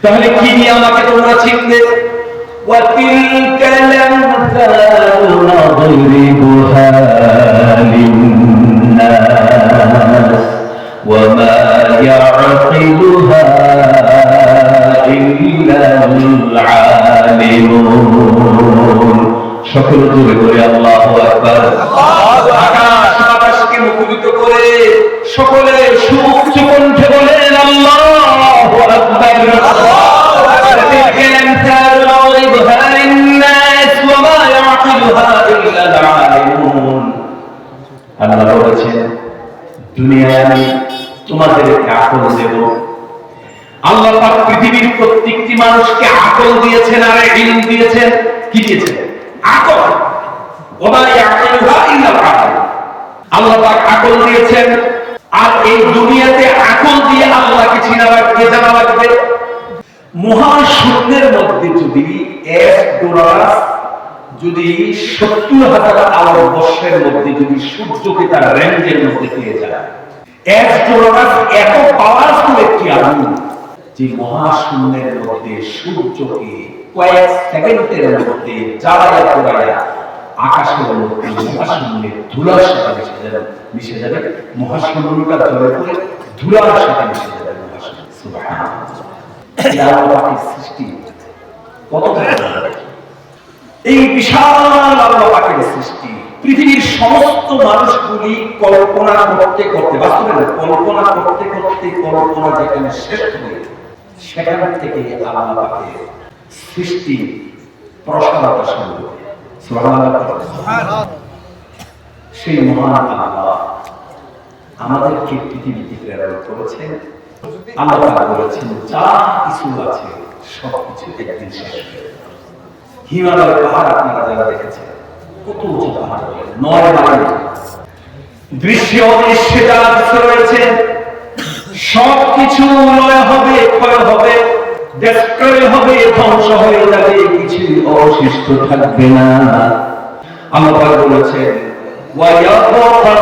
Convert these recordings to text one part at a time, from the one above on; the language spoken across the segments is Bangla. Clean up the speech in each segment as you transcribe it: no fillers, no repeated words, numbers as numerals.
তাহলে কি নিয়ে আমাকে তোমরা চিনবে? وَتِلْكَ الْأَمْثَالُ نَضْرِبُهَا لِلنَّاسِ وَمَا يَعْقِلُهَا إِلَّا الْعَالِمُونَ। সকল জোরে করে আল্লাহু আকবার। আকাশ বাতাসকে মুখরিত করে সকলে সুউচ্চ কণ্ঠে বলেন আল্লাহু আকবার। আল্লাহ বলেছেন দুনিয়ায় আমি তোমাদেরকে আকল দেব। আল্লাহ পাক পৃথিবীর প্রত্যেকটি মানুষকে আকল দিয়েছেন আর ইলম দিয়েছেন। কি দিয়েছেন? আকল। ওয়া ইয়াকিলুহা ইল্লা আল। আল্লাহ পাক আকল দিয়েছেন আর এই দুনিয়াতে আকল দিয়ে আল্লাহকে চিনা লাগবে, জানা লাগবে। মহাশূন্যের মধ্যে যদি এক ডলার যদি 70,000 আলোকবর্ষের মধ্যে যদি সূর্যকে তার রেঞ্জের মধ্যে পেয়ে যায়, এক ডলার এত পাওয়ারফুল একটি আগুন যে মহাশূন্যের মধ্যে সূর্যকে কয়েক সেকেন্ডের মধ্যে জ্বালায়া পোড়ায়া আকাশের মধ্যে মহাশূন্যের ধুলার সাথে মিশে যাবে। মহাশূন্যটা জ্বলে পড়ে ধুলার সাথে মিশে যাবে মহাশূন্য। সুবহানাল্লাহ। সৃষ্টি কত এই বিশাল আল্লাহ পাকের সৃষ্টি, পৃথিবীর সমস্ত মানুষগুলি কল্পনা করতে করতে, বাস্তবে কল্পনা করতে করতে কল্পনা যেখানে শেষ হয়ে সেখান থেকে আল্লাহ পাকের সৃষ্টি প্রসারতা শুরু হয়। সুবহানাল্লাহ। সেই মহান আল্লাহ আমাদেরকে পৃথিবীতে প্রেরণ করেছেন। আল্লাহ পাক বলেছেন যা কিছু আছে সবকিছু একদিন শেষ হয়ে যাবে। হিমালয়ের পাহাড় আপনারা যারা দেখেছেন, কত উঁচু পাহাড়, 9 মাইল দৃশ্য অদৃশ্যে যারা কিছু রয়েছে সবকিছু লয় হবে, ক্ষয় হবে, ডেস্ট্রয় হবে, ধ্বংস হয়ে যাবে, কিছু অবশিষ্ট থাকবে না। আল্লাহ পাক বলেছেন ওয়া ইয়াবকা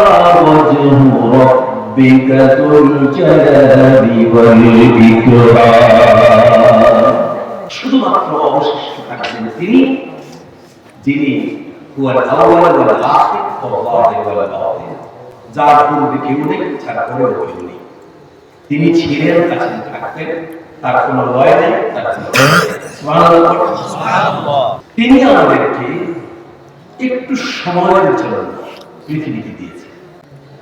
ওয়াজহু রাব্বিকা যুল জালালি ওয়াল ইকরাম। শুধুমাত্র অবশিষ্ট থাকবেন তিনি, যিনি হুয়াল আউয়াল ওয়াল আখির ওয়াল যাহির ওয়াল বাতিন, যার পূর্বে কেউ নেই, ছাড়া পরেও কেউ নেই। তিনি ছিলেন, আছেন, থাকবেন, তার কোনো লয় নেই, তার কোনো সুবহানাল্লাহ। তিনি আমাদেরকে একটু সময়ের জন্য পৃথিবীতে দিয়েছেন।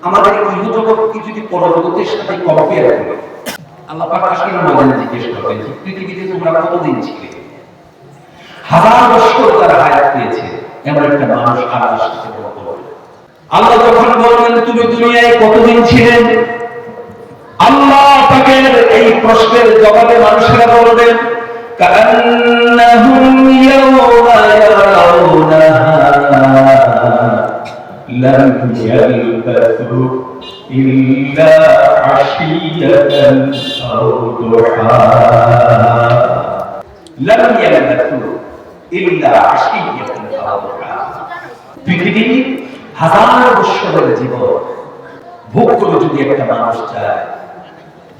আমাদের ইহজগৎকে যদি পরজগতের সাথে কম্পেয়ার করি, আল্লাহ পাক আসলে আমাদের জিজ্ঞেস করবেন যে পৃথিবীতে তোমরা কতদিন ছিলে? 1000 বছর তারা হায়াত পেয়েছে, এমন একটা মানুষ আল্লাহর সাথে কথা বলে। আল্লাহ যখন বলবেন তুমি দুনিয়ায় কতদিন ছিলেন, আল্লাহ পাকের এই প্রশ্নের জবাবে মানুষেরা বলবেন কান্নাহুম ইয়াওমা ইয়ারাউনাহা লাম ইয়ালবাথু ইল্লা আশিয়াতান আও দুহা। লাম ইয়ালবাথু ইল্লা আশিয়াতান আও দুহা। পৃথিবী 1000 বছরের জীবন ভোগ করে যদি একটা মানুষ চায়,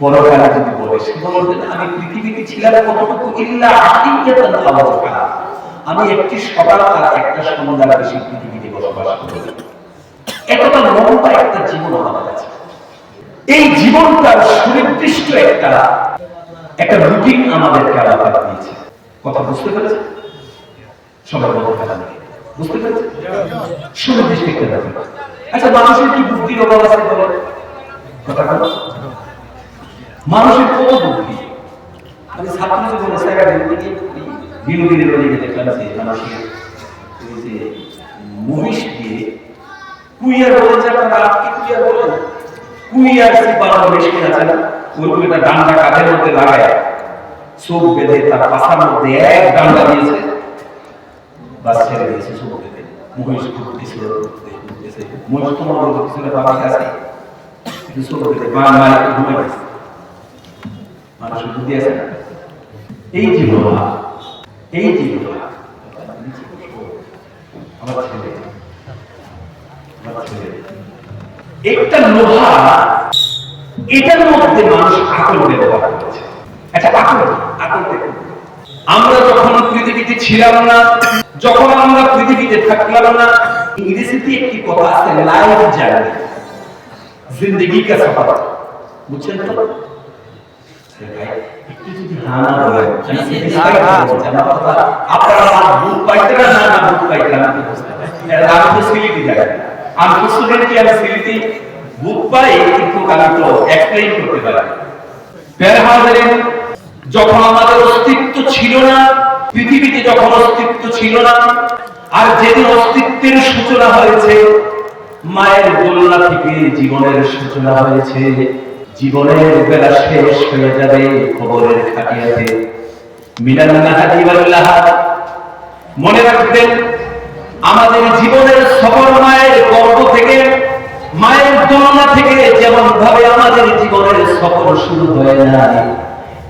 পরকালে যদি বলে, সে বলবে আমি পৃথিবীতে ছিলাম কতটুকু, ইল্লা আশিয়াতান আও দুহা, আমি একটি সকাল আর একটা সন্ধ্যার বেশি পৃথিবীতে বসবাস করি। এতটা লম্বা একটা জীবন আমাদের কাছে। এই জীবনটার সুনির্দিষ্ট একটা রুটিন আমাদেরকে আল্লাহ দিয়েছে। কথা বুঝতে পেরেছে? সবাই বলতে পারেন, বুঝতে পেরেছে? সুনির্দিষ্ট একটা রুটিন। আচ্ছা, মানুষের কি বুদ্ধির অভাব আছে বলে? কথা বলো। মানুষের কত বুদ্ধি। আমি ছাত্র জীবনে বিনোদিনের বলে দেখলাম যে মানুষের মহিষ দিয়ে কুইয়ার বলেছে, আপনারা আজকে কুইয়ার বলেন, কুইয়ার সিপানো মেশিন আছে না, ওই একটা ডান্ডা কাঁধের মধ্যে লাগায় চোখ বেঁধে তার পাশার মধ্যে এক ডান্ডা দিয়েছে, বাস ছেড়ে দিয়েছে চোখ বেঁধে। মহিষ ঘুরতেছিল, মহিষ তোমার মধ্যে পিছনে পাখি আছে, চোখ বেঁধে মায়ের ঘুমে গেছে। মানুষের বুদ্ধি আছে না? এই জীবন, এই জীবন আমার ছেলে, একটা লোহা, এটার মধ্যে মানুষ আকল ব্যবহার করেছে। আচ্ছা, আকল ছিলাম না, যখন আমরা পৃথিবীতে থাকলাম না, ইংরেজিতে একটি কথা আছে, লাইফ জার্নি, জিন্দেগি কা সফর, বুঝছেন তো? একটু যদি হানা বলেন, আপনারা বুক পাইতে না বুক পাইতে না, আমি তো সিলিটি যাই, আমি তো স্টুডেন্ট, আমি সিলিটি বুক পাই, কিন্তু আমি তো এক্সপ্লেইন করতে পারি। যখন আমাদের অস্তিত্ব ছিল না, পৃথিবীতে যখন অস্তিত্ব ছিল না, আর যেদিন অস্তিত্বের সূচনা হয়েছে, মায়ের দোলনা থেকে জীবনের সূচনা হয়েছে। জীবনের বেলা শেষ হয়ে যাবে কবরের খাটিয়াতে। মিনান নাহাদি ওয়াল লাহাদ, মনে রাখবেন আমাদের জীবনের সফর মায়ের গর্ভ থেকে, মায়ের দোলনা থেকে যেমন ভাবে আমাদের জীবনের সফর শুরু হয় না,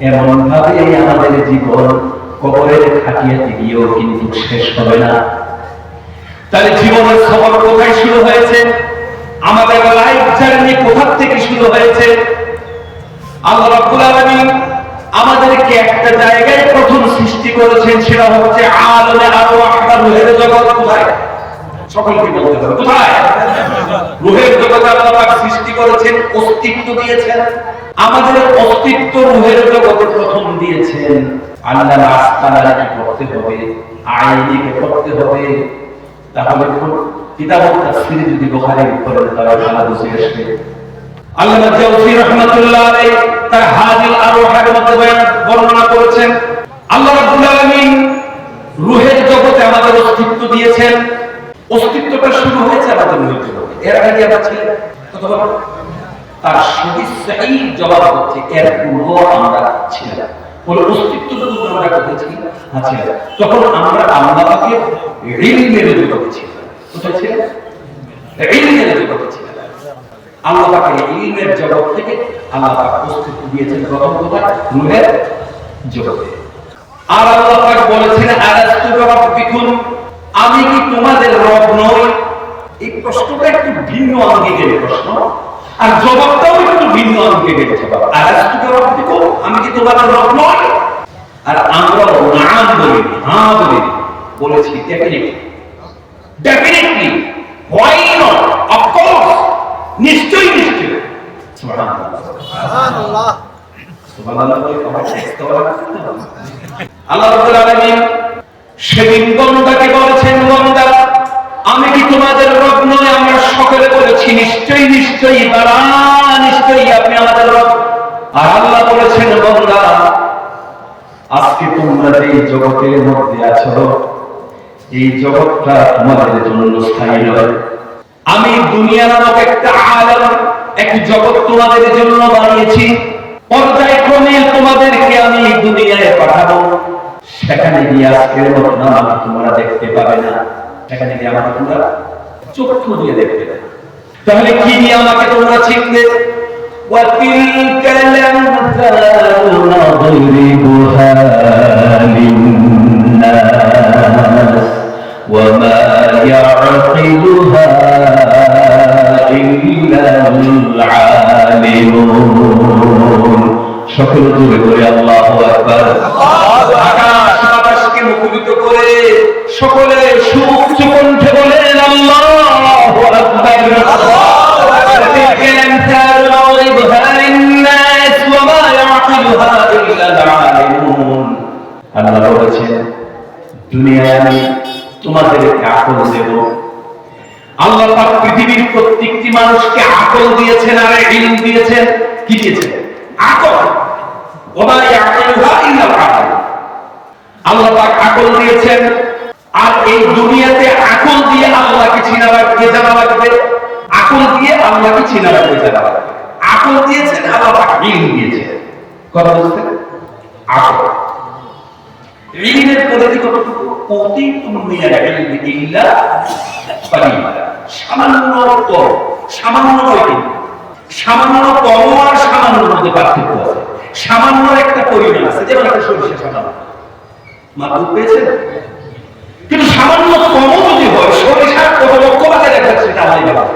এমন ভাবে আমাদের জীবন কবরের খাটিয়াতে গিয়েও কিন্তু শেষ হবে না। তাহলে জীবনের সফর কোথায় শুরু হয়েছে? আমাদের লাইফ জার্নি কোথা থেকে শুরু হয়েছে? আল্লাহ রাব্বুল আলামিন আমাদেরকে একটা জায়গায় প্রথম সৃষ্টি করেছেন, সেটা হচ্ছে আলামে আরওয়াহ, রূহের জগৎ। কোথায়? সকলকে বলতে হবে, কোথায়? রূহের জগতে আল্লাহ পাক সৃষ্টি করেছেন, অস্তিত্ব দিয়েছেন। আমাদের অস্তিত্ব রূহের জগতে প্রথম দিয়েছেন। আল্লাহ রাস্তাকে পড়তে হবে, আইনকে পড়তে হবে। তাহলে কিতাবুত তাফসীর যদি বুখারীর পড়েন তাহলে ভালো বুঝে আসবে। আল্লামা জাওজি রাহমাতুল্লাহ আলাইহি তার হাদিল আরওয়াহের মধ্যে বর্ণনা করেছেন, আল্লাহ রাব্বুল আলামিন রূহের জগতে আমাদের অস্তিত্ব দিয়েছেন। অস্তিত্বটা শুরু হয়েছে আমাদের রূহের জগতে। এর আগে আমরা ছিলাম কথা বলো, তার সঠিক সহি জবাব হচ্ছে এর পূর্ব আমরা ছিলাম। বলে অস্তিত্বটুকু আমরা কোথায় ছিলাম? আচ্ছা, তখন আমরা আল্লাহকে ইলমের জগতে ছিলাম। কোথায় ছিলাম? ইলমের জগতে ছিলাম। আল্লাহ পাকের ইলমের জগৎ থেকে আল্লাহ পাক অস্তিত্ব দিয়েছেন প্রথম কোথায়? রূহের জগতে। আর আল্লাহ পাক বলেছেন, আলাস্তু বিরাব্বিকুম, আমি কি তোমাদের রব নই? এই প্রশ্নটা একটু ভিন্ন আঙ্গিকের প্রশ্ন, আর জবাবটাও একটু ভিন্ন আঙ্গিকের জবাব। আলাস্তু বিরাব্বিকুম, আমি কি তোমাদের রব নই? আর আমরা নাম বলি, হ্যাঁ বলি, বলেছি definitely, why not, of course, নিশ্চয়ই নিশ্চয়ই। সুবহানাল্লাহ, সুবহানাল্লাহ, সুবহানাল্লাহ। আল্লাহ রাব্বুল আলামিন সেদিন বান্দাকে বলেছেন, বান্দা আমি কি তোমাদের রব নই? আমরা সকলে বলেছি নিশ্চয়ই নিশ্চয়ই, বাবা নিশ্চয়ই আপনি আমাদের রব। আর আল্লাহ বলেছেন, বান্দা আজকে তোমরা যে জগতের মধ্যে আছো, এই জগৎটা তোমাদের জন্য স্থায়ী নয়। আমি দুনিয়া নামক একটা আলম, এক জগৎ তোমাদের জন্য বানিয়েছি। পর্যায়ক্রমে তোমাদেরকে আমি দুনিয়ায় পাঠাবো। সেখানে গিয়ে আজকের মতো আমাকে তোমরা দেখতে পাবে না, সেখানে গিয়ে আমাকে তোমরা চক্ষু দিয়ে দেখতে পাবে। তাহলে কি নিয়ে আমাকে তোমরা চিনবে? وَتِلْكَ الْأَمْثَالُ نَضْرِبُهَا لِلنَّاسِ وَمَا يَعْقِلُهَا إِلَّا الْعَالِمُونَ। সকল জোরে করে আল্লাহু আকবার। আকাশ বাতাসকে মুখরিত করে সকলে সুউচ্চ কণ্ঠে বলেন আল্লাহু আকবার। আল্লাহ বলেছেন, দুনিয়ায় আমি তোমাদেরকে আকল দেব। আল্লাহ পাক পৃথিবীর প্রত্যেকটি মানুষকে আকল দিয়েছেন আর ইলম দিয়েছেন। কি দিয়েছেন? আকল। ওয়া ইয়াকিলুহা ইল্লাল আলিম। আল্লাহ পাক আকল দিয়েছেন, আর এই দুনিয়াতে আকল দিয়ে আল্লাহকে চিনা লাগবে, জানা লাগবে। আকল দিয়ে আল্লাহকে চিনা লাগবে, জানা লাগবে। আকল দিয়েছেন আল্লাহ পাক, ইলম দিয়েছেন। কথা বুঝতে? আকল ইলমের পরিধি কতটুকু? অতীতুম মিনাল ইলমি ইল্লা কালিমা। সামান্য কম, সামান্য নয়, সামান্য কম আর সামান্যর মধ্যে পার্থক্য আছে। সামান্য একটা পরিমাণ আছে, যেমন একটা সরিষা সামান্য মাত্র পেয়েছেন, কিন্তু সামান্য কম যদি হয়, সরিষার কত লক্ষ বাজারে একটা সেটা আলাদা ব্যাপার।